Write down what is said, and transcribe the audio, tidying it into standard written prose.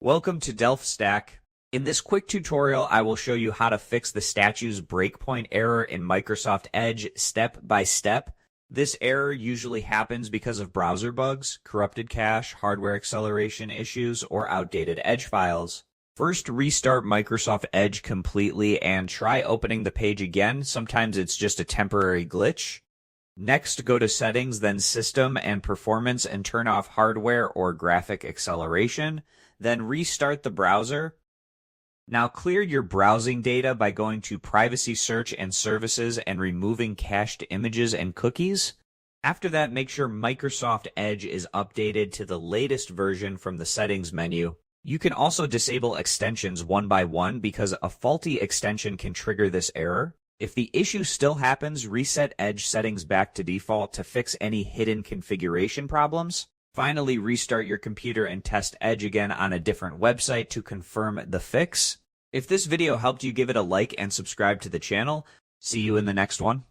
Welcome to Stack. In this quick tutorial, I will show you how to fix the statues breakpoint error in Microsoft Edge step by step. This error usually happens because of browser bugs, corrupted cache, hardware acceleration issues, or outdated Edge files. First, restart Microsoft Edge completely and try opening the page again. Sometimes it's just a temporary glitch. Next, go to Settings, then System and Performance and turn off hardware or graphic acceleration. Then restart the browser. Now clear your browsing data by going to Privacy Search and Services and removing cached images and cookies. After that, make sure Microsoft Edge is updated to the latest version from the Settings menu. You can also disable extensions one by one because a faulty extension can trigger this error. If the issue still happens, reset Edge settings back to default to fix any hidden configuration problems. Finally, restart your computer and test Edge again on a different website to confirm the fix. If this video helped you, give it a like and subscribe to the channel. See you in the next one.